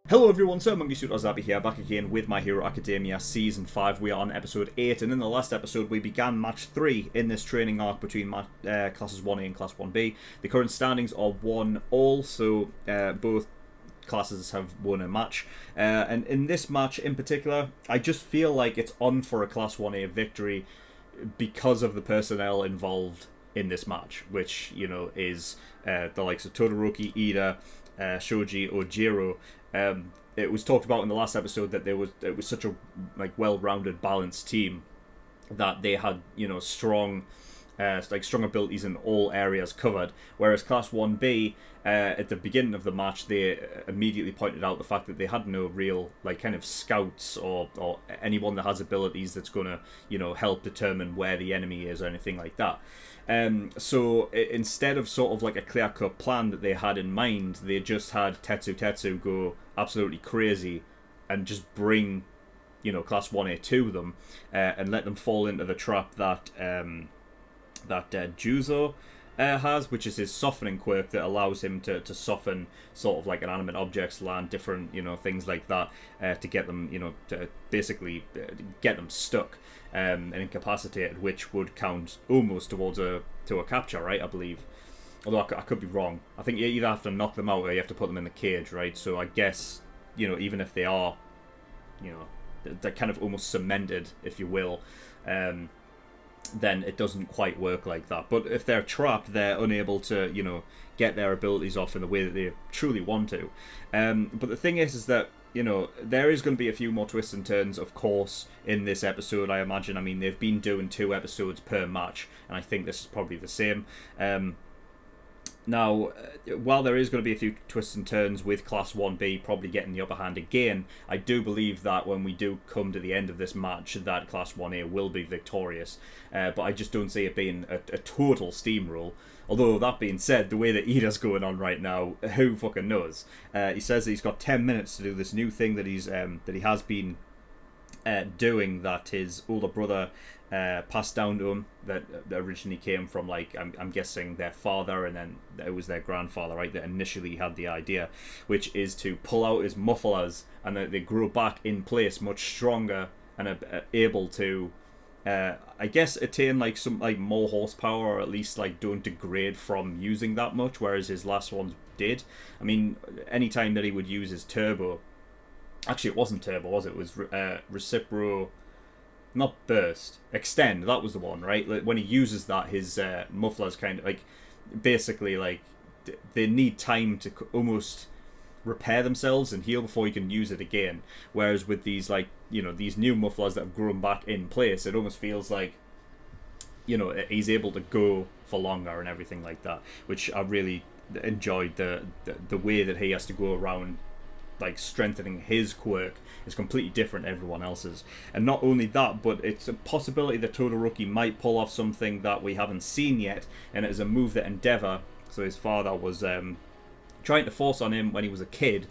Hello everyone, SirMonkeySuit Ozabi here, back again with My Hero Academia Season 5. We are on Episode 8, and in the last episode we began Match 3 in this training arc between Classes 1A and Class 1B. The current standings are 1-all, so both classes have won a match. And in this match in particular, I just feel like it's on for a Class 1A victory because of the personnel involved in this match, which, you know, is the likes of Todoroki, Ida, Shoji, Ojiro. It was talked about in the last episode that it was such a well-rounded, balanced team that they had, you know, strong abilities in all areas covered. Whereas Class 1B, at the beginning of the match, they immediately pointed out the fact that they had no real kind of scouts or anyone that has abilities that's going to, you know, help determine where the enemy is or anything like that. So instead of sort of like a clear-cut plan that they had in mind, they just had Tetsu go absolutely crazy and just bring, you know, Class 1A to them and let them fall into the trap that Juzo has, which is his softening quirk that allows him to soften sort of like inanimate objects, land, different, you know, things like that to get them, you know, to basically get them stuck and incapacitated, which would count almost towards a capture, right? I believe. Although I could be wrong. I think you either have to knock them out or you have to put them in the cage, right? So I guess, you know, even if they are, you know, they're kind of almost cemented, if you will, then it doesn't quite work like that. But if they're trapped, they're unable to, you know, get their abilities off in the way that they truly want to. But the thing is that, you know, there is going to be a few more twists and turns, of course, in this episode, I imagine. I mean, they've been doing 2 episodes per match, and I think this is probably the same. Now, while there is going to be a few twists and turns with Class 1B probably getting the upper hand again, I do believe that when we do come to the end of this match, that Class 1A will be victorious. But I just don't see it being a total steamroll. Although, that being said, the way that Ida's going on right now, who fucking knows? He says that he's got 10 minutes to do this new thing that he has been doing, that his older brother passed down to him, that originally came from, like, I'm guessing their father, and then it was their grandfather, right, that initially had the idea, which is to pull out his mufflers and that they grow back in place much stronger and are able to I guess attain like some like more horsepower, or at least like don't degrade from using that much, whereas his last ones did. I mean, anytime that he would use his turbo, actually it wasn't turbo, was it? It was recipro, not burst, extend, that was the one, right? Like, when he uses that, his mufflers kind of like basically like they need time to almost repair themselves and heal before you can use it again. Whereas with these, like, you know, these new mufflers that have grown back in place, it almost feels like, you know, he's able to go for longer and everything like that, which I really enjoyed. The way that he has to go around like strengthening his quirk is completely different to everyone else's. And not only that, but it's a possibility that Todoroki might pull off something that we haven't seen yet, and it is a move that Endeavor, so his father, was trying to force on him when he was a kid,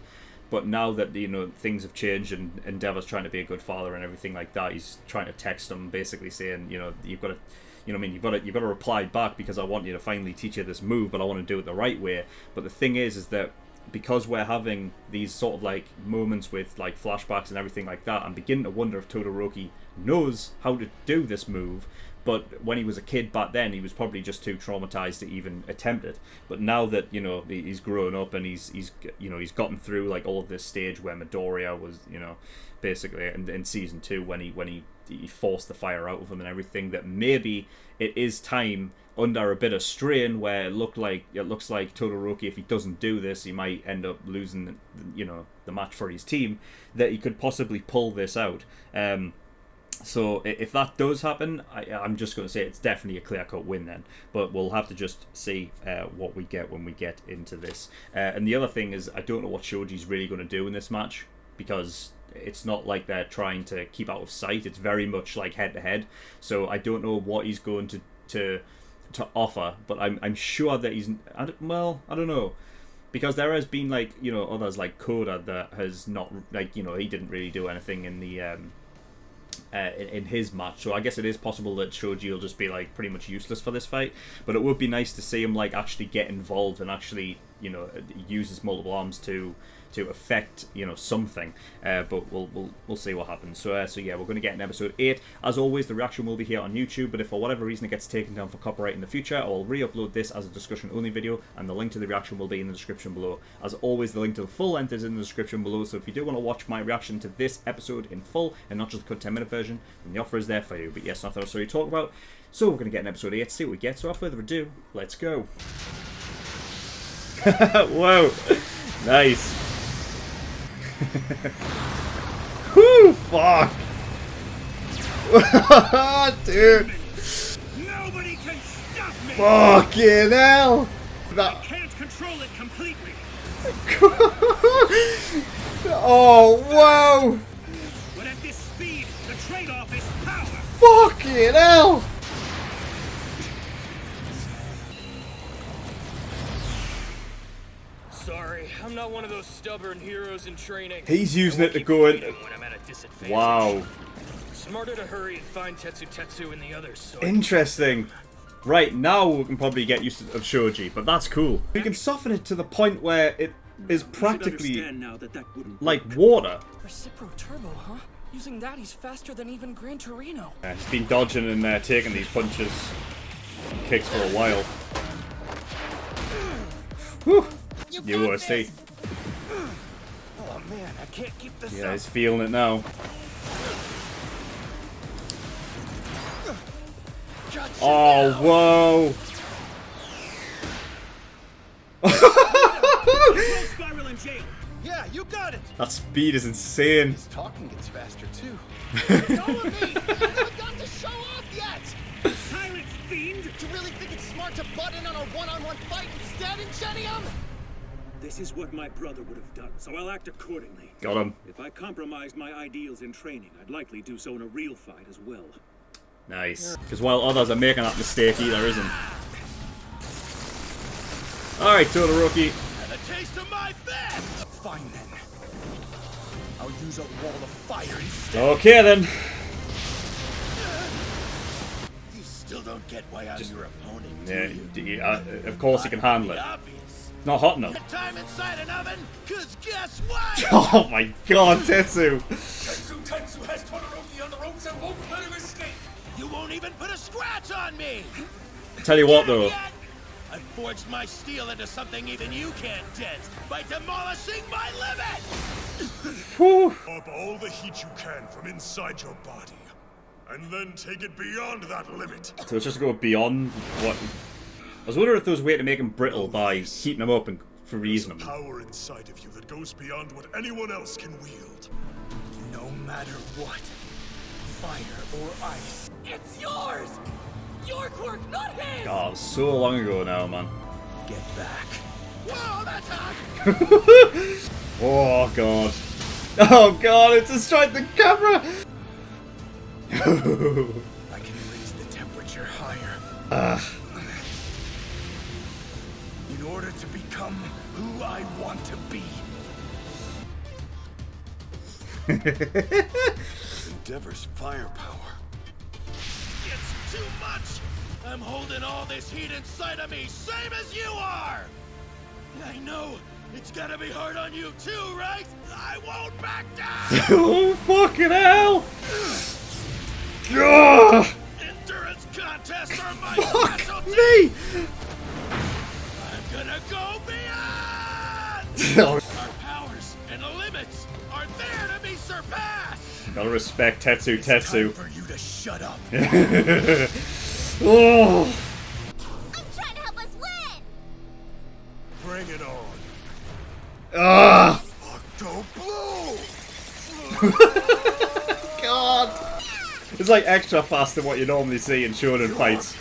but now that, you know, things have changed and Endeavor's trying to be a good father and everything like that, he's trying to text him basically saying, you know, you've got to, you know what I mean, you've got to reply back because I want you to finally teach you this move, but I want to do it the right way. But the thing is that because we're having these sort of like moments with like flashbacks and everything like that, I'm beginning to wonder if Todoroki knows how to do this move. But when he was a kid back then, he was probably just too traumatized to even attempt it. But now that, you know, he's grown up and he's you know, he's gotten through like all of this stage where Midoriya was, you know, basically in season 2 when he forced the fire out of him and everything, that maybe it is time, under a bit of strain, where it looks like Todoroki, if he doesn't do this, he might end up losing, you know, the match for his team, that he could possibly pull this out. So if that does happen, I'm just going to say it's definitely a clear-cut win then. But we'll have to just see what we get when we get into this. And the other thing is, I don't know what Shoji's really going to do in this match, because it's not like they're trying to keep out of sight. It's very much like head-to-head. So I don't know what he's going to offer, but I'm sure that he's... Well, I don't know. Because there has been, like, you know, others like Koda that has not... Like, you know, he didn't really do anything in the... in his match, so I guess it is possible that Shoji will just be like pretty much useless for this fight, but it would be nice to see him like actually get involved and actually you know, uses multiple arms to affect, you know, something, but we'll see what happens. So yeah, we're going to get in episode 8. As always, the reaction will be here on YouTube, but if for whatever reason it gets taken down for copyright in the future, I will re-upload this as a discussion only video, and the link to the reaction will be in the description below. As always, the link to the full length is in the description below, so if you do want to watch my reaction to this episode in full and not just the cut 10-minute version, then the offer is there for you. But yes, nothing else to talk about, so we're going to get in episode 8, see what we get. So without further ado, let's go. Whoa, nice. Whoo, fuck. Dude. Nobody can stop me. Fucking hell. I can't control it completely. Oh, whoa. But at this speed, the trade-off is power. Fucking hell. Sorry, I'm not one of those stubborn heroes in training. He's using it to go in. When I'm at a disadvantage. Wow. Smarter to hurry and find Tetsu and the others. So Interesting. Right, now we can probably get used to Shoji, but that's cool. We can soften it to the point where it is practically like water. Recipro Turbo, huh? Using that, he's faster than even Gran Torino. He's been dodging and taking these punches and kicks for a while. Whew. USD. Oh man, I can't keep this Yeah, up. he's feeling it now. Oh, whoa. Spiral in jail. Yeah, you got it. That speed is insane. His talking gets faster too. Go with me! I haven't got to show off yet! Silence, fiend. Do you really think it's smart to butt in on a one-on-one fight instead, Ingenium? This is what my brother would have done, so I'll act accordingly. Got him. If I compromised my ideals in training, I'd likely do so in a real fight as well. Nice. Because while others are making that mistake, either isn't. Alright, Todoroki. And a taste of my best. Fine then. I'll use a wall of fire instead. Okay then. You still don't get why I'm your opponent, do you? Yeah, of course he can handle it. Obvious. It's not hot enough. Time inside an oven, cause guess what? Oh my god, Tetsu. Tetsu has Todoroki on the ropes and won't let him escape. You won't even put a scratch on me. Tell you what though. I've forged my steel into something even you can't dent by demolishing my limit. Whew. Up all the heat you can from inside your body, and then take it beyond that limit. So let's just go beyond what... I was wondering if there was a way to make him brittle by heating him up and freezing him. Power inside of you that goes beyond what anyone else can wield. No matter what, fire or ice. It's yours! Your Quirk, not his! God, it was so long ago now, man. Get back. Whoa, that's hot! Oh god. Oh god, it destroyed the camera! I can raise the temperature higher. In order to become who I want to be. Endeavor's firepower. It's too much! I'm holding all this heat inside of me, same as you are! I know, it's gotta be hard on you too, right? I won't back down! Oh, fucking hell! God! Endurance contests are my Fuck specialty! me! I'm gonna go beyond! Our powers and limits are there to be surpassed! Gotta respect Tetsu. Time for you to shut up. Oh! I'm trying to help us win! Bring it on. Ah! Octo Blue! God! It's like extra fast than what you normally see in shonen fights.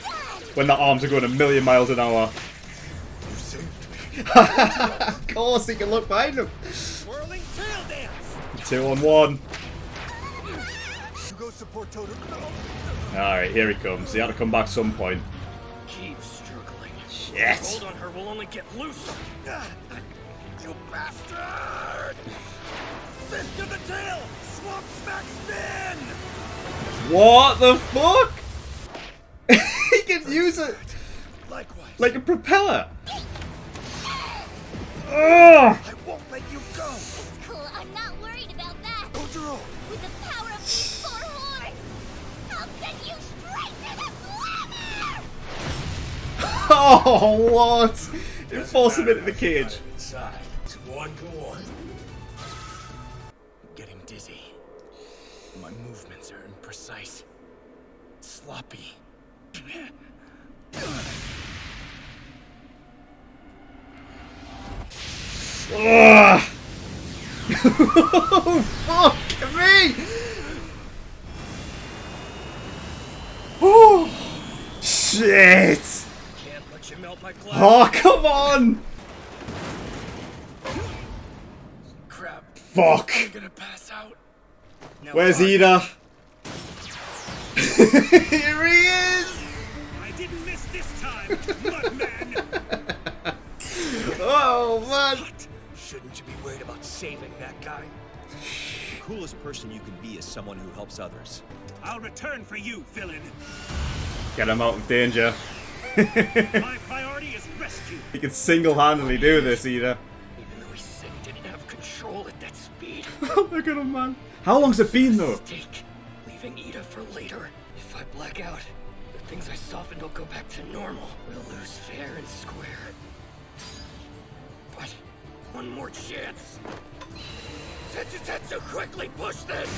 When the arms are going a million miles an hour. You saved me. Of course, he can look behind him. Swirling tail dance! 2 on 1. You go support Todoroki. Alright, here he comes. He had to come back some point. Keep struggling. Shit! Hold on her, we'll only get looser. You bastard! Fist of the tail! Swamp smack spin! What the fuck? He can use it Likewise. like a propeller. I won't let you go! It's cool, I'm not worried about that. Ojiro! With the power of these 4 horns, I'll send you straight to the slammer! Oh, what? You force him into the cage. Inside. It's 1-1. I'm getting dizzy. My movements are imprecise. Sloppy. Ugh. Fuck me! Oh, shit! Can't let you melt my glass. Oh, come on! Crap. Fuck! I'm gonna pass out. Now Where's run. Ida? Here he is! I didn't miss this time, Mudman! Oh, man! Shouldn't you be worried about saving that guy? The coolest person you can be is someone who helps others. I'll return for you, villain. Get him out of danger. My priority is rescue. He can single-handedly do this, Ida. Even though he said he didn't have control at that speed. Look at him, man. How long's it been, though? Mistake. Leaving Ida for later. If I black out, the things I softened will go back to normal. We'll lose fair and square. But one more chance. Tetsu quickly push this!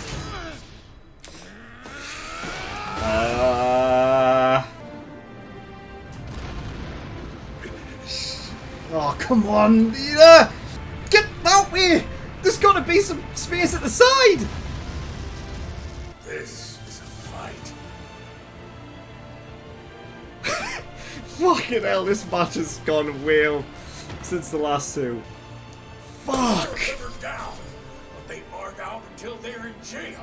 Oh, come on, Ida! Get out me! There's gotta be some space at the side! This is a fight. Fucking hell, this match has gone well since the last two. Fuck! They're down, but they aren't out until they're in jail.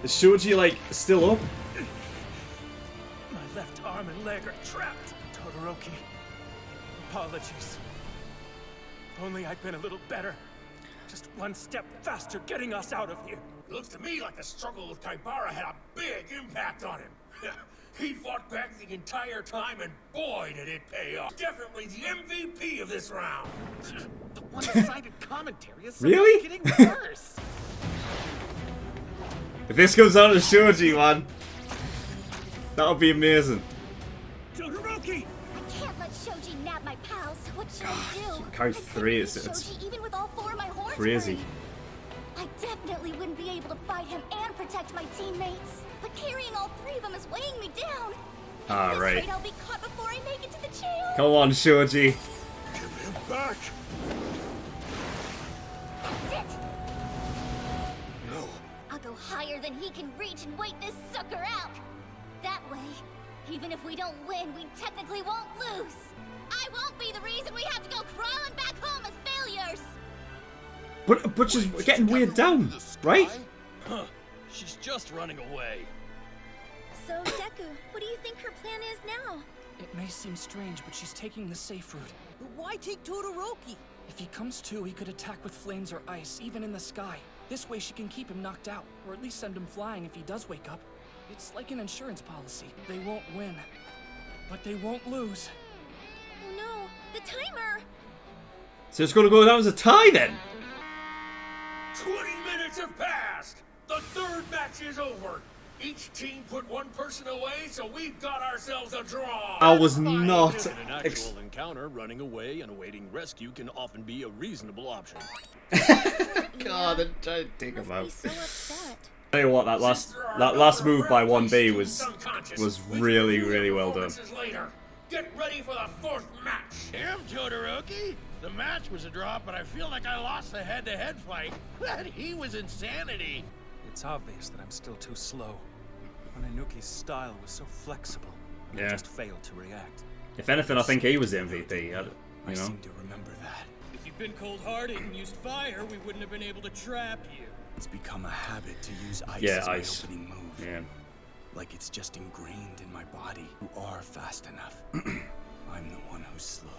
Is Shoji, like, still up? My left arm and leg are trapped. Todoroki. Apologies. If only I'd been a little better. Just one step faster getting us out of here. Looks to me like the struggle with Kaibara had a big impact on him. He fought back the entire time, and boy, did it pay off. Definitely the MVP of this round. The one-sided commentary is Really? getting worse. If this comes out of Shoji, man, that'll be amazing. Todoroki! I can't let Shoji nab my pals. What should I do? carry I couldn't 3 beat is- it's Shoji even with all 4 of my horns crazy. free. I definitely wouldn't be able to fight him and protect my teammates. But carrying all 3 of them is weighing me down. Ah, At this right. rate, I'll be caught before I make it to the jail. Come on, Shoji. Give him back. That's it. No. I'll go higher than he can reach and wait this sucker out. That way, even if we don't win, we technically won't lose. I won't be the reason we have to go crawling back home as failures. But she's getting weighed down, right? Huh. She's just running away. So, Deku, what do you think her plan is now? It may seem strange, but she's taking the safe route. But why take Todoroki? If he comes to, he could attack with flames or ice, even in the sky. This way she can keep him knocked out, or at least send him flying if he does wake up. It's like an insurance policy. They won't win, but they won't lose. Oh no, the timer! So it's gonna go down as a tie then? 20 minutes have passed. The third match is over. Each team put one person away, so we've got ourselves a draw. I was not. In an actual encounter, running away and awaiting rescue can often be a reasonable option. God, I'm trying to take him out. Must be so upset. Tell you what, that last move by 1B was really well done. Later. Get ready for the 4th match. Damn, Todoroki! The match was a draw, but I feel like I lost the head-to-head fight. He was insanity. It's obvious that I'm still too slow. Mononoke's style was so flexible. I Yeah. just failed to react. If anything, I think he was the MVP. I You know. seem to remember that. If you'd been cold-hearted and used fire, we wouldn't have been able to trap you. It's become a habit to use ice Yeah, as my ice. opening move. Yeah. Like it's just ingrained in my body. You are fast enough. I'm the one who's slow.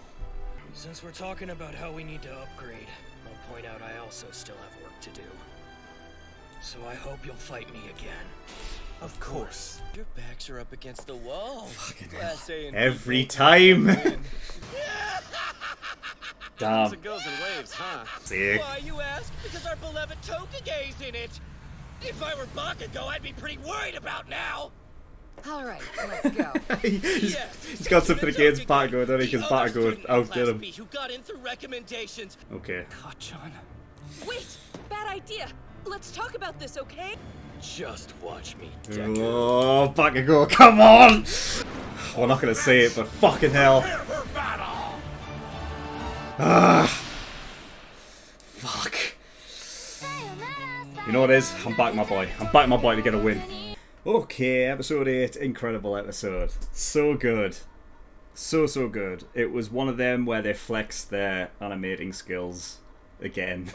Since we're talking about how we need to upgrade, I'll point out I also still have work to do. So I hope you'll fight me again. Of course. Your backs are up against the wall. Fucking Class A and Every B time. win. Damn. It goes in waves, huh? Sick. Why, you ask? Because our beloved Tokage's in it. If I were Bakugo, I'd be pretty worried about now. All right, let's go. He's got something against Bakugo, doesn't he? Because Bakugo outdid him. Who got in through recommendations. Okay. Kachan. Wait, bad idea. Let's talk about this, okay? Just watch me. Oh, Bakugo, come on! We're not gonna say it, but fucking hell. Ah. Fuck. You know what it is? I'm back, my boy. I'm back, my boy, to get a win. Okay, episode 8. Incredible episode. So good. So good. It was one of them where they flexed their animating skills again.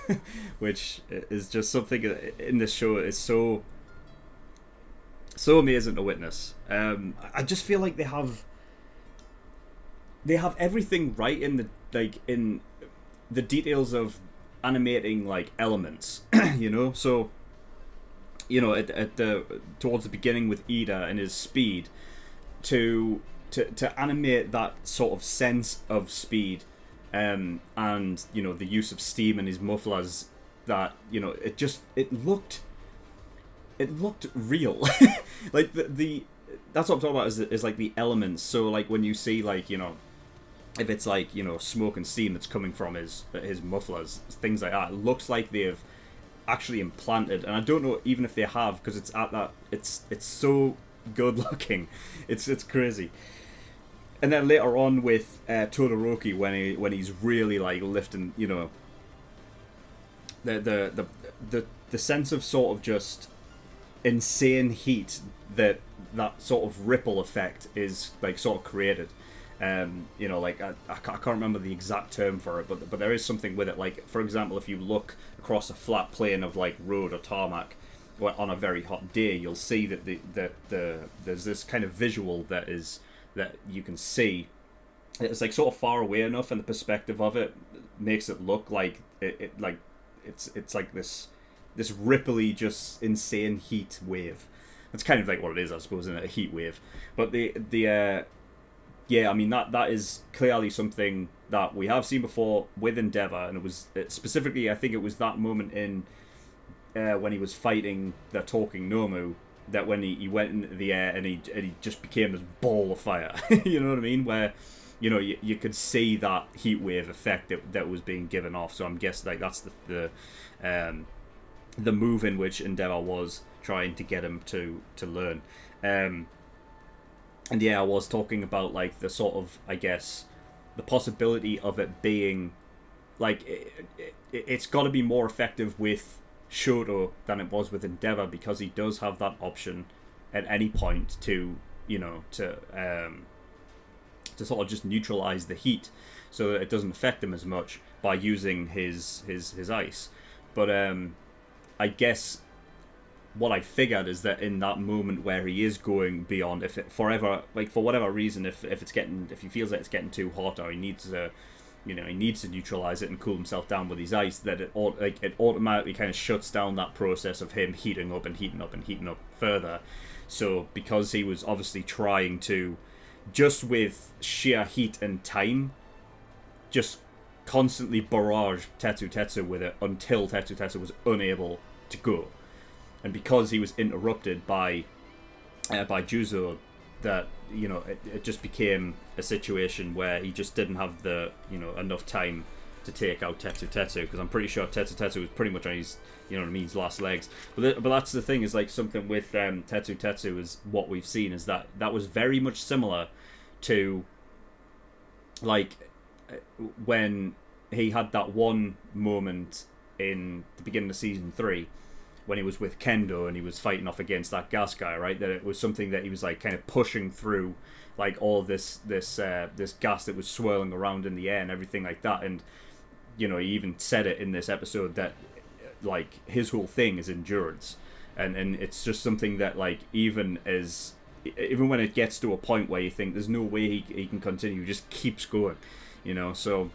Which is just something in this show is so amazing to witness. I just feel like they have everything right in the details of animating like elements, you know. So, you know, towards the beginning with Ida and his speed, to animate that sort of sense of speed, and you know the use of steam in his mufflers, that you know it looked real. Like the that's what I'm talking about is like the elements. So like when you see like, you know, if it's like, you know, smoke and steam that's coming from his mufflers, things like that, it looks like they've actually implanted, and I don't know even if they have, because it's at that it's so good looking. It's crazy. And then later on with Todoroki, when he's really like lifting, you know, the sense of sort of just insane heat that sort of ripple effect is like sort of created. You know, like I can't remember the exact term for it, but there is something with it. Like, for example, if you look across a flat plane of like road or tarmac on a very hot day, you'll see that there's this kind of visual that you can see. It's like sort of far away enough, and the perspective of it makes it look like it's like this ripply, just insane heat wave. That's kind of like what it is, I suppose, isn't it? A heat wave. But yeah, I mean that is clearly something that we have seen before with Endeavor, and it was specifically, I think it was that moment in when he was fighting the talking Nomu, that when he went into the air and he just became this ball of fire. You know what I mean? Where, you know, you could see that heat wave effect that was being given off. So I'm guessing like that's the move in which Endeavor was trying to get him to learn. And yeah, I was talking about like the sort of, I guess, the possibility of it being like it's got to be more effective with Shoto than it was with Endeavor, because he does have that option at any point to, you know, to sort of just neutralize the heat so that it doesn't affect him as much by using his ice. But I guess what I figured is that in that moment where he is going beyond, if it forever, like for whatever reason, if he feels like it's getting too hot, or he needs to neutralize it and cool himself down with his ice, that it automatically kind of shuts down that process of him heating up and heating up and heating up further. So because he was obviously trying to, just with sheer heat and time, just constantly barrage Tetsu with it until Tetsu was unable to go. And because he was interrupted by Juzo, that, you know, it just became a situation where he just didn't have the, you know, enough time to take out Tetsu, because I'm pretty sure Tetsu was pretty much on his, you know what I mean, his last legs. But that's the thing, is like something with Tetsu is what we've seen is that was very much similar to like when he had that one moment in the beginning of season 3 when he was with Kendo and he was fighting off against that gas guy, right? That it was something that he was like kind of pushing through, like all this gas that was swirling around in the air and everything like that. And, you know, he even said it in this episode that like his whole thing is endurance, and it's just something that like even when it gets to a point where you think there's no way he can continue, he just keeps going, you know. So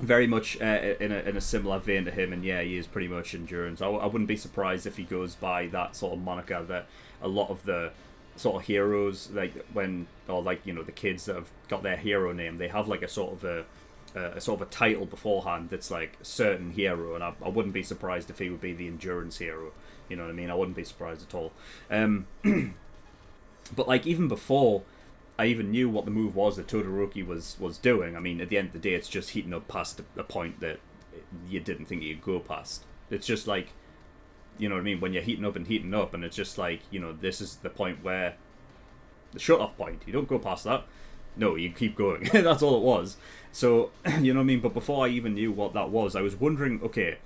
very much in a similar vein to him, and yeah, he is pretty much endurance. I wouldn't be surprised if he goes by that sort of moniker that a lot of the sort of heroes, like when, or like, you know, the kids that have got their hero name, they have like a sort of a sort of a title beforehand that's like certain hero, and I wouldn't be surprised if he would be the endurance hero. You know what I mean? I wouldn't be surprised at all. But like even before I even knew what the move was that Todoroki was doing, I mean, at the end of the day, it's just heating up past a point that you didn't think you'd go past. It's just like, you know what I mean? When you're heating up, and it's just like, you know, this is the point where the shut-off point. You don't go past that. No, you keep going. That's all it was. So, you know what I mean? But before I even knew what that was, I was wondering, okay,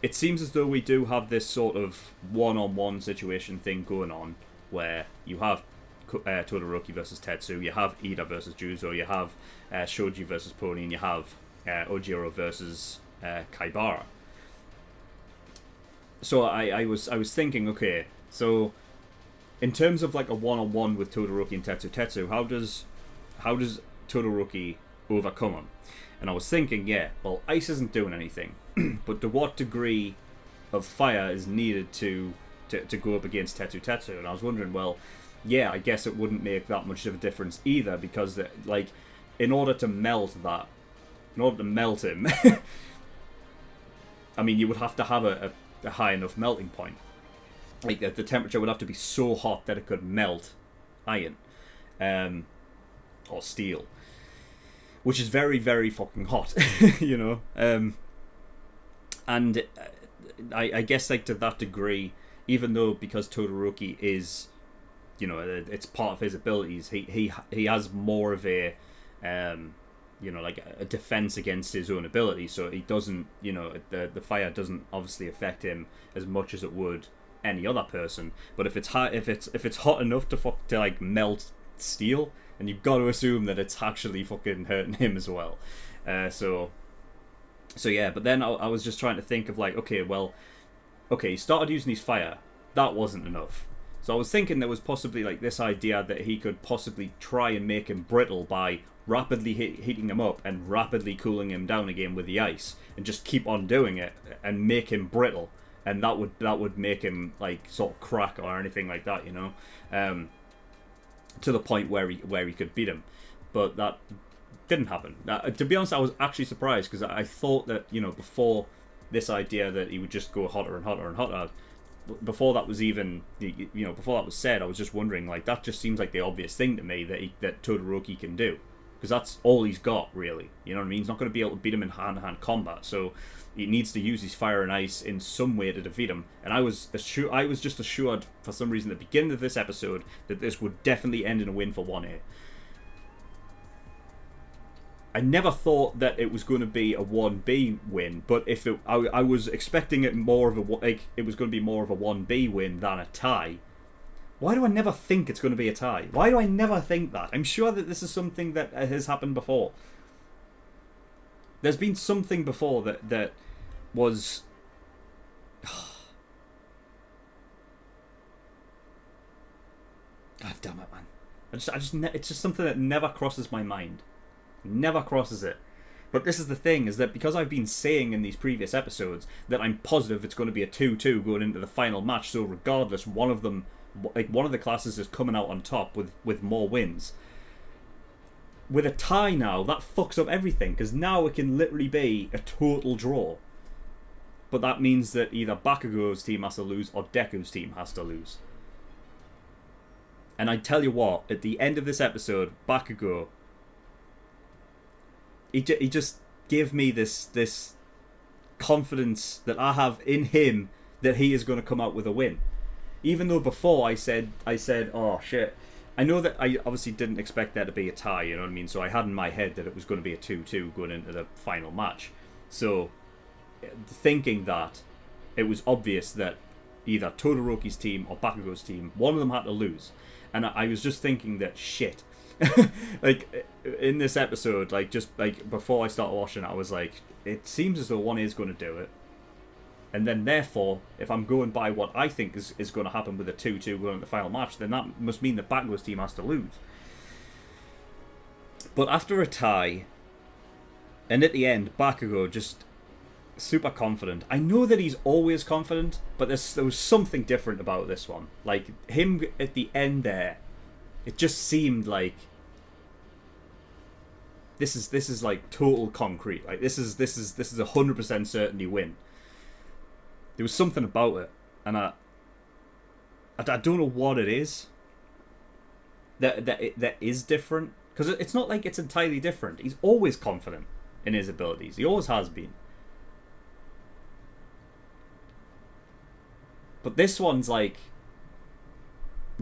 it seems as though we do have this sort of one-on-one situation thing going on, where you have Todoroki versus Tetsu, you have Ida versus Juzo, you have Shoji versus Pony, and you have Ojiro versus Kaibara. So I was thinking, okay, so in terms of like a one-on-one with Todoroki and Tetsu, how does Todoroki overcome him? And I was thinking, yeah, well, ice isn't doing anything, but to what degree of fire is needed to go up against Tetsu? And I was wondering, well, yeah, I guess it wouldn't make that much of a difference either, because like in order to melt him, I mean, you would have to have a high enough melting point. Like the temperature would have to be so hot that it could melt iron, or steel, which is very, very fucking hot, you know. And I guess like to that degree, even though because Todoroki is, you know, it's part of his abilities, he has more of a you know, like a defense against his own ability, so he doesn't, you know, the fire doesn't obviously affect him as much as it would any other person. But if it's hot, if it's hot enough to like melt steel, and you've got to assume that it's actually fucking hurting him as well. So yeah. But then I was just trying to think of like, okay, he started using his fire. That wasn't enough. So I was thinking there was possibly like this idea that he could possibly try and make him brittle by rapidly heating him up and rapidly cooling him down again with the ice, and just keep on doing it and make him brittle, and that would make him like sort of crack or anything like that, you know, to the point where he could beat him. But that didn't happen. To be honest, I was actually surprised, because I thought that, you know, before this idea that he would just go hotter and hotter and hotter, before that was even, you know, before that was said, I was just wondering, like, that just seems like the obvious thing to me that Todoroki can do, because that's all he's got, really. You know what I mean? He's not going to be able to beat him in hand-to-hand combat, so he needs to use his fire and ice in some way to defeat him. And I was just assured for some reason at the beginning of this episode that this would definitely end in a win for 1A. I never thought that it was going to be a 1B win, but I was expecting it more of it was going to be more of a 1B win than a tie. Why do I never think it's going to be a tie? Why do I never think that? I'm sure that this is something that has happened before. There's been something before that was... God damn it, man. It's just something that never crosses my mind. Never crosses it. But this is the thing, is that because I've been saying in these previous episodes that I'm positive it's going to be a 2-2 going into the final match, so regardless, one of the classes is coming out on top with more wins. With a tie now, that fucks up everything, because now it can literally be a total draw. But that means that either Bakugo's team has to lose or Deku's team has to lose. And I tell you what, at the end of this episode, Bakugo, he just gave me this confidence that I have in him that he is going to come out with a win. Even though before I said, oh shit, I know that I obviously didn't expect there to be a tie, you know what I mean? So I had in my head that it was going to be a 2-2 going into the final match. So thinking that, it was obvious that either Todoroki's team or Bakugo's team, one of them had to lose. And I was just thinking that, shit. Like, in this episode, like, just, like, before I started watching it, I was like, it seems as though 1A is going to do it. And then, therefore, if I'm going by what I think is going to happen with a 2-2 going into the final match, then that must mean that Bakugo's team has to lose. But after a tie, and at the end, Bakugo just super confident. I know that he's always confident, but there was something different about this one. Like, him at the end there, it just seemed like this is like total concrete. Like this is 100% certainty win. There was something about it, and I don't know what it is. That is different, because it's not like it's entirely different. He's always confident in his abilities. He always has been. But this one's like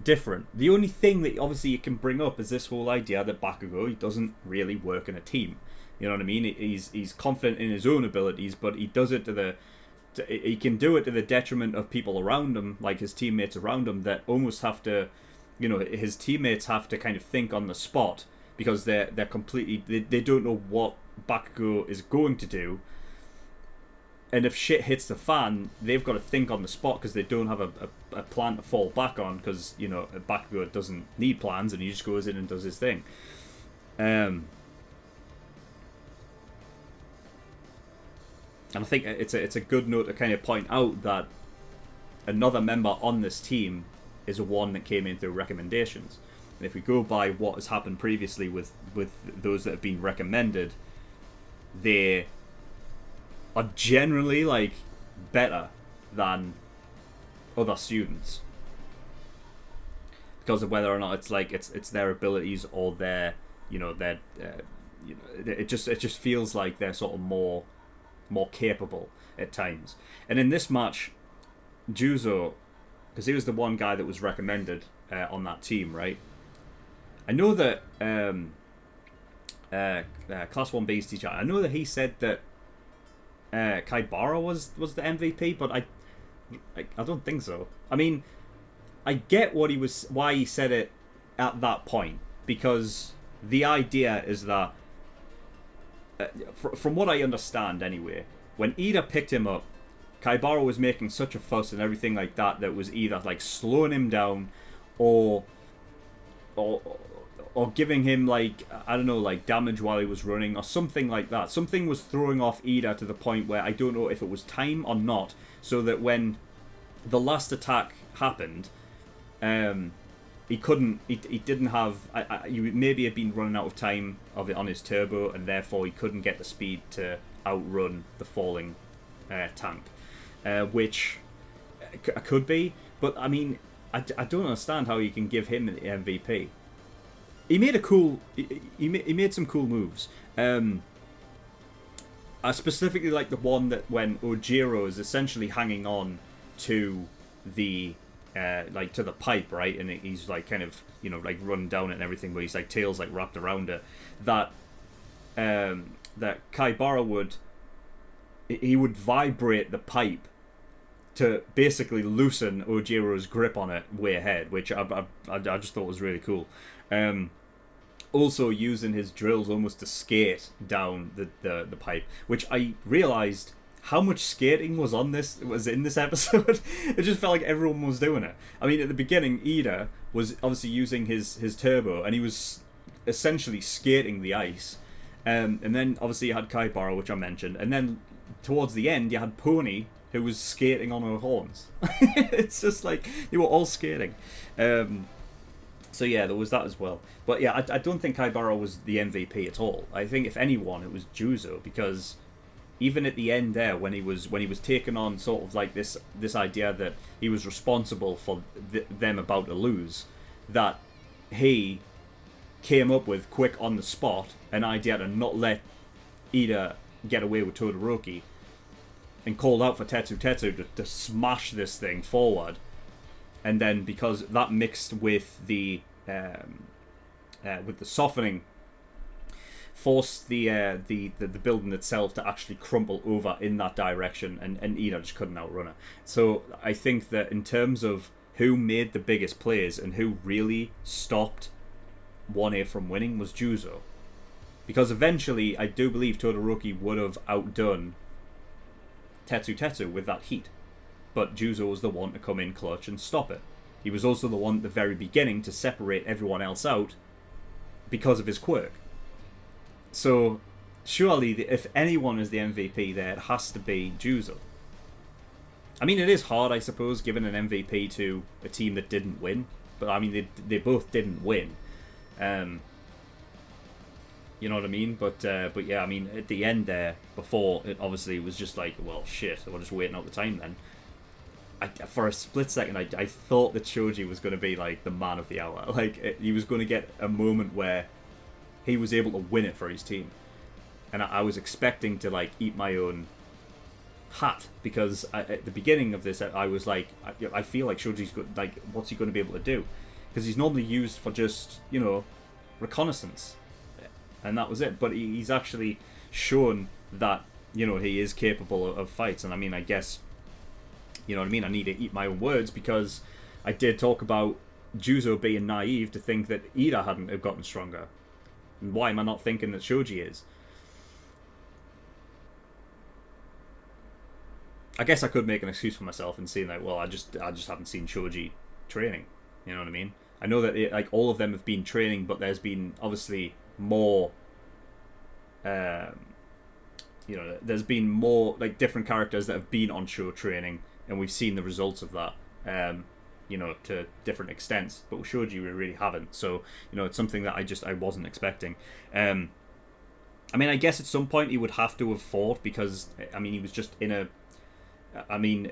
different. The only thing that obviously you can bring up is this whole idea that Bakugo, he doesn't really work in a team. You know what I mean? He's confident in his own abilities, but he does it he can do it to the detriment of people around him, like his teammates around him, that almost have to, you know, his teammates have to kind of think on the spot, because they're completely, they don't know what Bakugo is going to do. And if shit hits the fan, they've got to think on the spot, because they don't have a plan to fall back on, because, you know, Bakugo doesn't need plans, and he just goes in and does his thing. And I think it's a good note to kind of point out that another member on this team is one that came in through recommendations. And if we go by what has happened previously with those that have been recommended, they are generally like better than other students, because of whether or not it's like it's their abilities or their, you know, their it just feels like they're sort of more capable at times. And in this match, Juzo, because he was the one guy that was recommended on that team, right? I know that Class 1B's teacher, I know that he said that Kaibara was the MVP, but I don't think so. I mean, I get why he said it at that point, because the idea is that from what I understand anyway, when Ida picked him up, Kaibara was making such a fuss and everything like that was either like slowing him down or giving him, like, I don't know, like damage while he was running or something like that. Something was throwing off Ida to the point where I don't know if it was time or not, so that when the last attack happened, he didn't have, he maybe had been running out of time of it on his turbo, and therefore he couldn't get the speed to outrun the falling tank, which could be. But I mean, I don't understand how you can give him the MVP. He made he made some cool moves. I specifically like the one that when Ojiro is essentially hanging on to the like to the pipe, right, and he's like kind of, you know, like running down it and everything, but his like tail's like wrapped around it. That Kaibara would vibrate the pipe to basically loosen Ojiro's grip on it way ahead, which I just thought was really cool. Also using his drills almost to skate down the pipe, which I realised how much skating was in this episode. It just felt like everyone was doing it. I mean, at the beginning, Ida was obviously using his turbo, and he was essentially skating the ice. And then obviously you had Kaibara, which I mentioned, and then towards the end you had Pony, who was skating on her horns. It's just like they were all skating. So yeah, there was that as well. But yeah, I don't think Kaibara was the MVP at all. I think if anyone, it was Juzo, because even at the end there, when he was taking on sort of like this idea that he was responsible for them about to lose, that he came up with quick on the spot an idea to not let Ida get away with Todoroki, and called out for Tetsu to smash this thing forward. And then because that mixed with the softening, forced the building itself to actually crumple over in that direction, and Ida just couldn't outrun it. So I think that in terms of who made the biggest plays and who really stopped 1A from winning was Juzo. Because eventually I do believe Todoroki would have outdone Tetsu with that heat. But Juzo was the one to come in clutch and stop it. He was also the one at the very beginning to separate everyone else out because of his quirk. So surely if anyone is the MVP there, it has to be Juzo. I mean, it is hard, I suppose, giving an MVP to a team that didn't win. But I mean, they both didn't win. You know what I mean? But yeah, I mean, at the end there, before, it obviously was just like, well, shit, we're just waiting out the time then. For a split second, I thought that Shoji was going to be, like, the man of the hour. Like, he was going to get a moment where he was able to win it for his team. And I was expecting to, like, eat my own hat. Because at the beginning of this, I was like, I feel like Shoji's good. Like, what's he going to be able to do? Because he's normally used for just, you know, reconnaissance. And that was it. But he's actually shown that, you know, he is capable of fights. And I mean, I guess, you know what I mean? I need to eat my own words, because I did talk about Juzo being naive to think that Ida hadn't have gotten stronger. And why am I not thinking that Shoji is? I guess I could make an excuse for myself and saying, like, well, I just haven't seen Shoji training. You know what I mean? I know that like all of them have been training, but there's been obviously more. You know, there's been more like different characters that have been on show training, and we've seen the results of that. You know, to different extents, but with Shoji we really haven't. So, you know, it's something that I wasn't expecting. I mean, I guess at some point he would have to have fought, because I mean, he was just in a. I mean,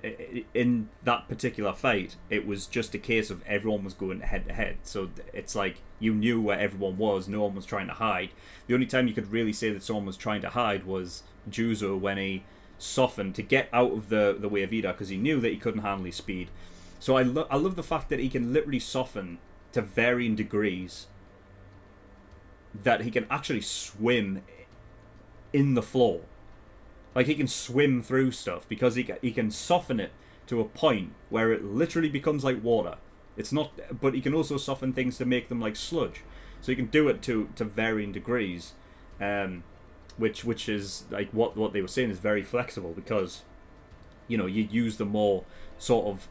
in that particular fight, it was just a case of everyone was going head to head. So it's like you knew where everyone was. No one was trying to hide. The only time you could really say that someone was trying to hide was Juzo, when he softened to get out of the way of Ida, because he knew that he couldn't handle his speed. So I love the fact that he can literally soften to varying degrees, that he can actually swim in the floor. Like, he can swim through stuff, because he can soften it to a point where it literally becomes like water. It's not, but he can also soften things to make them like sludge. So he can do it to varying degrees, which is like what they were saying is very flexible, because, you know, you use the more sort of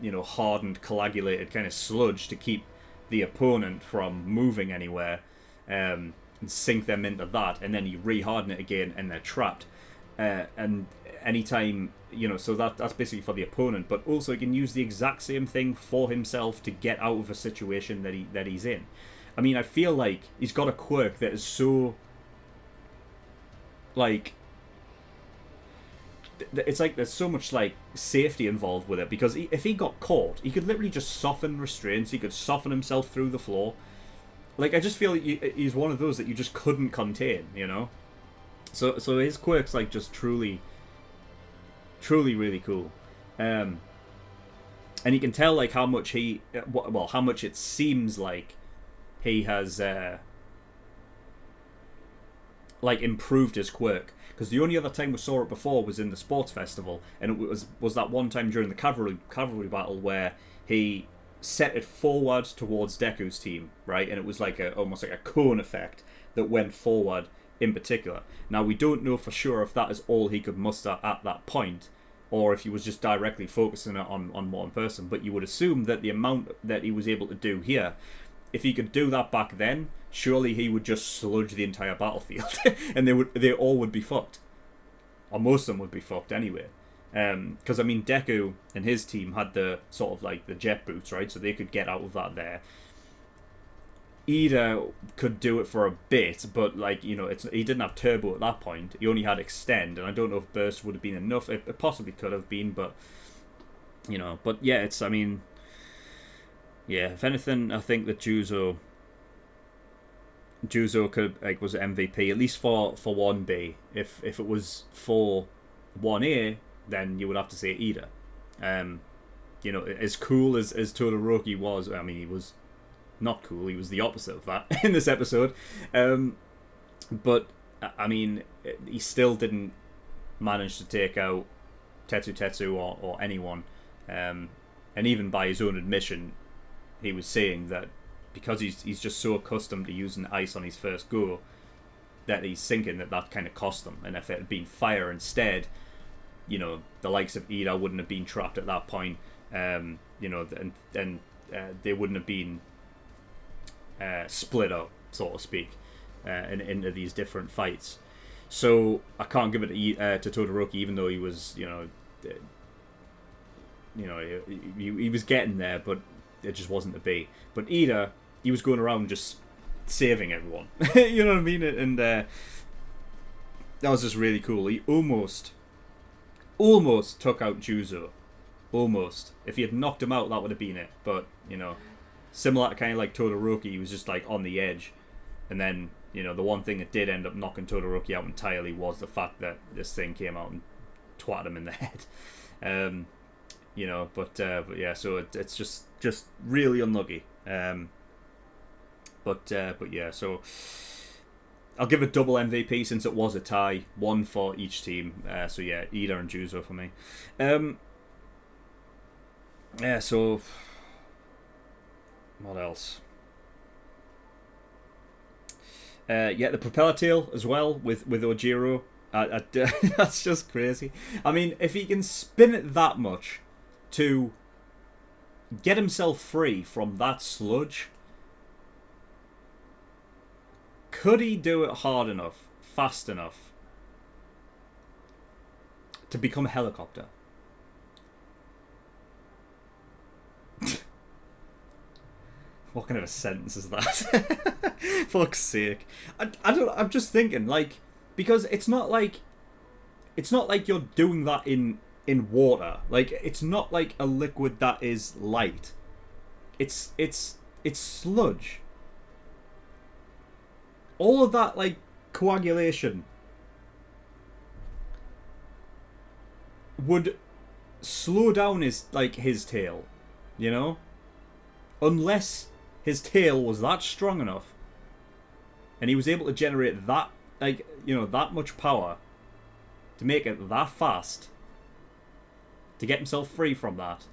you know, hardened, coagulated kind of sludge to keep the opponent from moving anywhere, and sink them into that, and then you re-harden it again, and they're trapped. And anytime, you know, so that's basically for the opponent, but also he can use the exact same thing for himself to get out of a situation that he's in. I mean, I feel like he's got a quirk that is so, like, it's like there's so much like safety involved with it, because if he got caught, he could literally just soften restraints. He could soften himself through the floor. Like, I just feel like he's one of those that you just couldn't contain, you know. So his quirk's like just truly really cool, and you can tell like how much how much it seems like he has like improved his quirk, because the only other time we saw it before was in the sports festival, and it was that one time during the cavalry battle where he set it forward towards Deku's team, right, and it was like almost like a cone effect that went forward in particular. Now, we don't know for sure if that is all he could muster at that point, or if he was just directly focusing it on one person, but you would assume that the amount that he was able to do here, if he could do that back then, surely he would just sludge the entire battlefield and they all would be fucked, or most of them would be fucked anyway, because I mean, Deku and his team had the sort of like the jet boots, right, so they could get out of that there. Ida could do it for a bit, but like, you know, he didn't have turbo at that point. He only had extend, and I don't know if burst would have been enough. It possibly could have been, but you know, but yeah, I mean, yeah. If anything, I think that Juzo could like was MVP at least for 1B. If it was for 1A, then you would have to say Ida. You know, as cool as Todoroki was, I mean, he was not cool. He was the opposite of that in this episode. But I mean, he still didn't manage to take out Tetsu or anyone. And even by his own admission, he was saying that because he's just so accustomed to using ice on his first go, that he's thinking that kind of cost them. And if it had been fire instead, you know, the likes of Ida wouldn't have been trapped at that point. You know, and they wouldn't have been split up, so to speak, into these different fights. So I can't give it to Todoroki, even though he was, you know, he was getting there, but it just wasn't to be. But Ida, he was going around just saving everyone. You know what I mean? And that was just really cool. He almost took out Juzo. Almost. If he had knocked him out, that would have been it. But, you know, similar to kind of like Todoroki, he was just like on the edge. And then, you know, the one thing that did end up knocking Todoroki out entirely was the fact that this thing came out and twatted him in the head. You know, but yeah, so it's just really unlucky. But yeah, so I'll give a double MVP since it was a tie, one for each team. So yeah, Ida and Juzo for me. Yeah, so what else? Yeah, the propeller tail as well with Ojiro. That's just crazy. I mean, if he can spin it that much to get himself free from that sludge, could he do it hard enough, fast enough to become a helicopter? What kind of a sentence is that? Fuck's sake. I'm just thinking, like, because it's not like you're doing that in water. Like, it's not like a liquid that is light. It's sludge. All of that, like, coagulation would slow down his tail, you know? Unless his tail was that strong enough and he was able to generate that, like, you know, that much power to make it that fast to get himself free from that.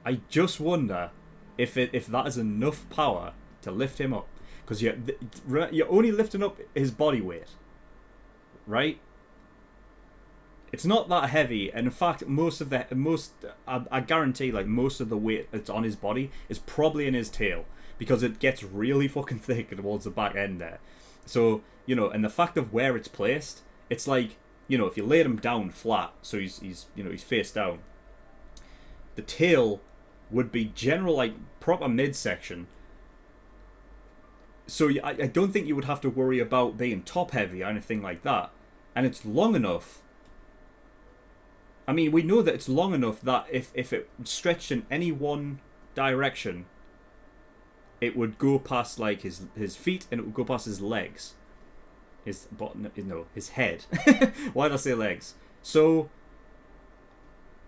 I just wonder if that is enough power to lift him up, because you're only lifting up his body weight, right? It's not that heavy, and in fact, I guarantee, like, most of the weight that's on his body is probably in his tail, because it gets really fucking thick towards the back end there. So, you know, and the fact of where it's placed, it's like, you know, if you laid him down flat, so he's face down, the tail would be general, like, proper midsection. So I don't think you would have to worry about being top heavy or anything like that. And it's long enough. I mean, we know that it's long enough that if it stretched in any one direction, it would go past, like, his feet, and it would go past his legs. His head. Why did I say legs? So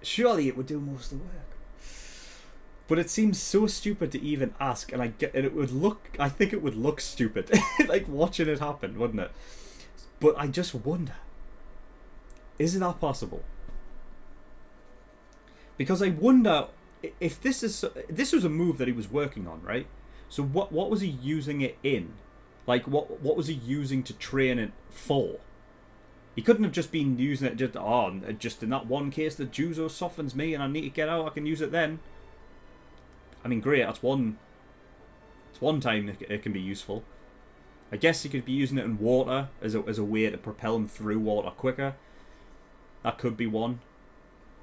surely it would do most of the work. But it seems so stupid to even ask, and I think it would look stupid, like, watching it happen, wouldn't it? But I just wonder, is that possible? Because I wonder if this was a move that he was working on, right? So what was he using it in? Like, what was he using to train it for? He couldn't have just been using it just in that one case that Juzo softens me and I need to get out, I can use it then. I mean, great, it's one time it can be useful. I guess he could be using it in water as a way to propel him through water quicker. That could be one,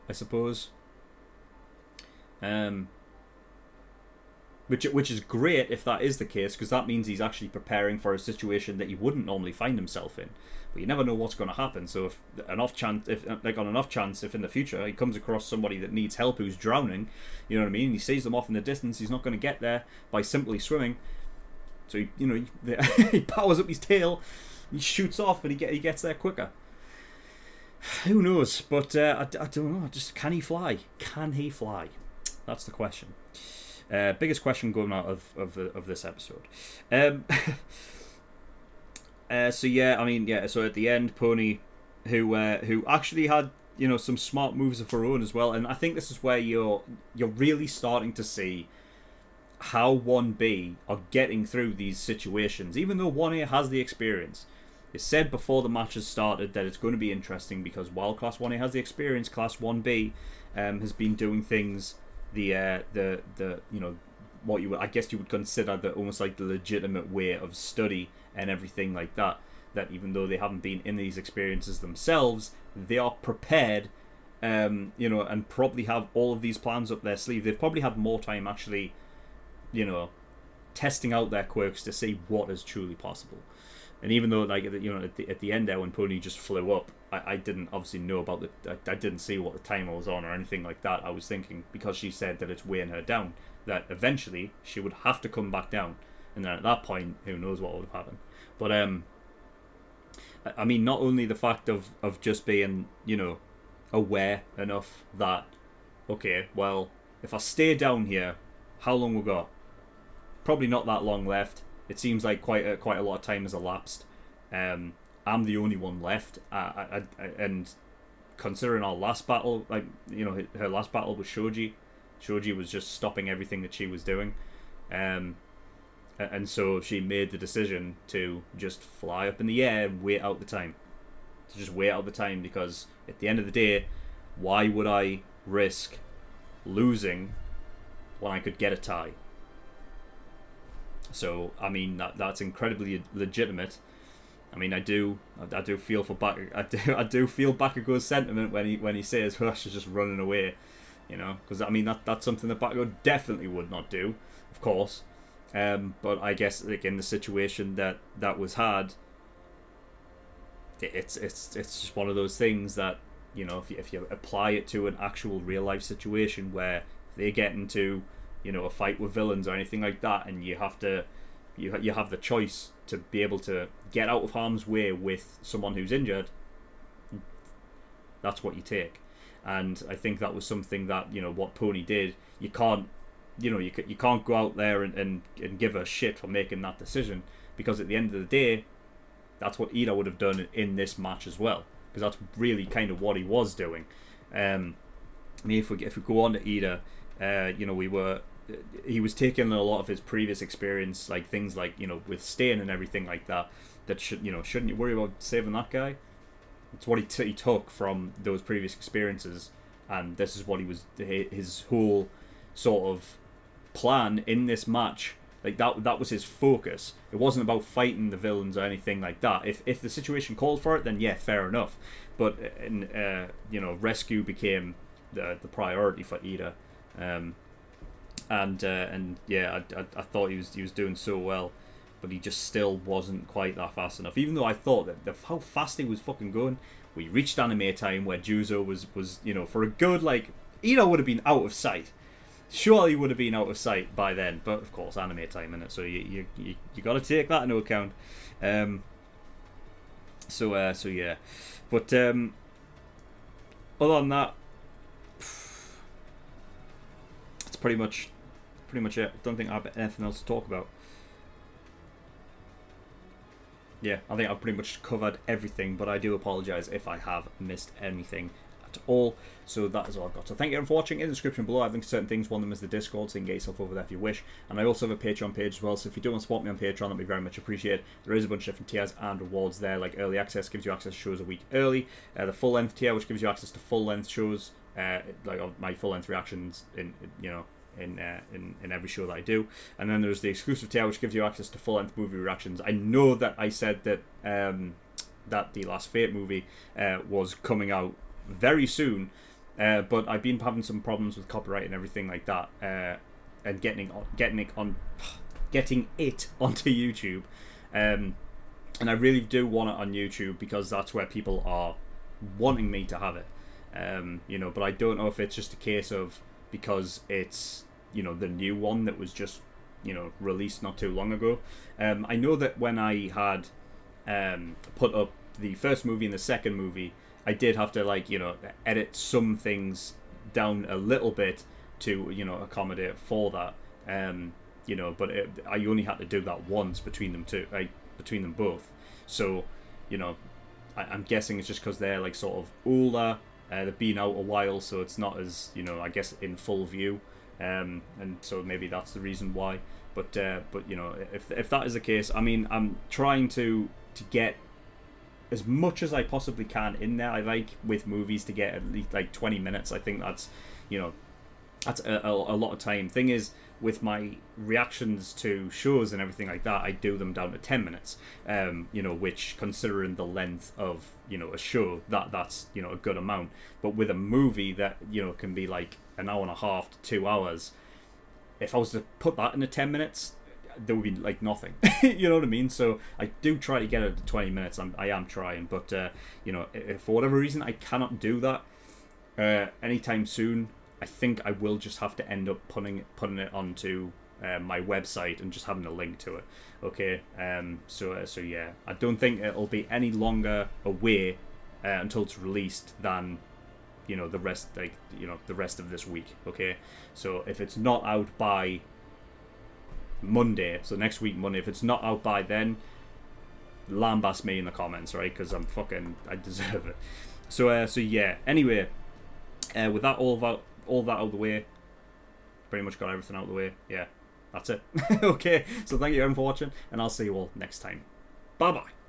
I suppose. Which is great if that is the case, because that means he's actually preparing for a situation that he wouldn't normally find himself in. But you never know what's going to happen. So if on an off chance, if in the future he comes across somebody that needs help who's drowning, you know what I mean, and he sees them off in the distance, he's not going to get there by simply swimming. So he powers up his tail, he shoots off, and he gets there quicker. Who knows? But I don't know. Just, can he fly? Can he fly? That's the question. Biggest question going out of this episode. So yeah, I mean, yeah. So at the end, Pony, who actually had, you know, some smart moves of her own as well, and I think this is where you're really starting to see how 1B are getting through these situations, even though 1A has the experience. They said before the matches started that it's going to be interesting, because while Class 1A has the experience, Class 1B has been doing things the you know, what I guess you would consider the almost like the legitimate way of study and everything like that. That even though they haven't been in these experiences themselves, they are prepared, you know, and probably have all of these plans up their sleeve. They've probably had more time actually, you know, testing out their quirks to see what is truly possible. And even though, like, you know, at the end there when Pony just flew up, I didn't obviously know about I didn't see what the timer was on or anything like that. I was thinking, because she said that it's weighing her down, that eventually she would have to come back down, and then at that point, who knows what would have happened. But I mean, not only the fact of just being, you know, aware enough that, okay, well, if I stay down here, how long we got? Probably not that long left. It seems like quite a lot of time has elapsed. I'm the only one left, and considering our last battle, like, you know, her last battle was Shoji. Shoji was just stopping everything that she was doing, and so she made the decision to just fly up in the air and wait out the time. To just wait out the time, because at the end of the day, why would I risk losing when I could get a tie? So, I mean, that's incredibly legitimate. I mean, I do feel for I do feel Bakugo's sentiment when he says, "Well, she's just running away," you know, because I mean that's something that Bakugo definitely would not do, of course. But I guess, like, in the situation that was had, it's just one of those things that, you know, if you apply it to an actual real life situation where they get into, you know, a fight with villains or anything like that, and you have the choice to be able to get out of harm's way with someone who's injured, that's what you take. And I think that was something that, you know, what Pony did, you can't go out there and give a shit for making that decision, because at the end of the day, that's what Ida would have done in this match as well, because that's really kind of what he was doing. I mean, if we go on to Ida, you know, he was taking a lot of his previous experience, like things like, you know, with Stain and everything like that shouldn't you worry about saving that guy? It's what he took from those previous experiences, and this is what his whole sort of plan in this match. Like, that was his focus. It wasn't about fighting the villains or anything like that. If the situation called for it, then yeah, fair enough. But you know, rescue became the priority for Ida. And yeah, I thought he was doing so well, but he just still wasn't quite that fast enough. Even though I thought that how fast he was fucking going, we reached anime time where Juzo was, you know, for a good, like, Ida would have been out of sight. Surely would have been out of sight by then, but of course, anime time, innit? So you got to take that into account. So yeah, but other than that, it's pretty much it. Don't think I have anything else to talk about. Yeah, I think I've pretty much covered everything, but I do apologise if I have missed anything at all. So that is all I've got. So thank you for watching. In the description below, I have links to certain things. One of them is the Discord, so you can get yourself over there if you wish. And I also have a Patreon page as well, so if you do want to support me on Patreon, that'd be very much appreciated. There is a bunch of different tiers and rewards there, like early access gives you access to shows a week early. The full length tier, which gives you access to full length shows, like my full length reactions in every show that I do. And then there's the exclusive tier, which gives you access to full length movie reactions. I know that I said that that the Last Fate movie was coming out very soon, but I've been having some problems with copyright and everything like that, and getting it onto YouTube, and I really do want it on YouTube because that's where people are wanting me to have it, you know. But I don't know if it's just a case of because it's, you know, the new one that was just, you know, released not too long ago. I know that when I had put up the first movie and the second movie, I did have to, like, you know, edit some things down a little bit to, you know, accommodate for that, you know, but I only had to do that once between them two, like, between them both. So, you know, I'm guessing it's just because they're, like, sort of older. They've been out a while, so it's not as, you know, I guess, in full view, and so maybe that's the reason why. But you know, if that is the case, I mean, I'm trying to get as much as I possibly can in there. I like with movies to get at least like 20 minutes. I think that's, you know, that's a lot of time. Thing is, with my reactions to shows and everything like that, I do them down to 10 minutes, you know, which, considering the length of, you know, a show, that's, you know, a good amount. But with a movie that, you know, can be like an hour and a half to 2 hours, if I was to put that into 10 minutes, there would be like nothing. You know what I mean? So I do try to get it to 20 minutes. I am trying, but you know, if for whatever reason I cannot do that anytime soon, I think I will just have to end up putting it onto my website and just having a link to it. Okay, so yeah, I don't think it'll be any longer away until it's released than, you know, the rest of this week. Okay, so if it's not out by Monday, so next week Monday, if it's not out by then, lambast me in the comments, right? Because I deserve it. So yeah. Anyway, with that all that out of the way, pretty much got everything out of the way. Yeah, that's it. Okay, so thank you everyone for watching, and I'll see you all next time. Bye bye.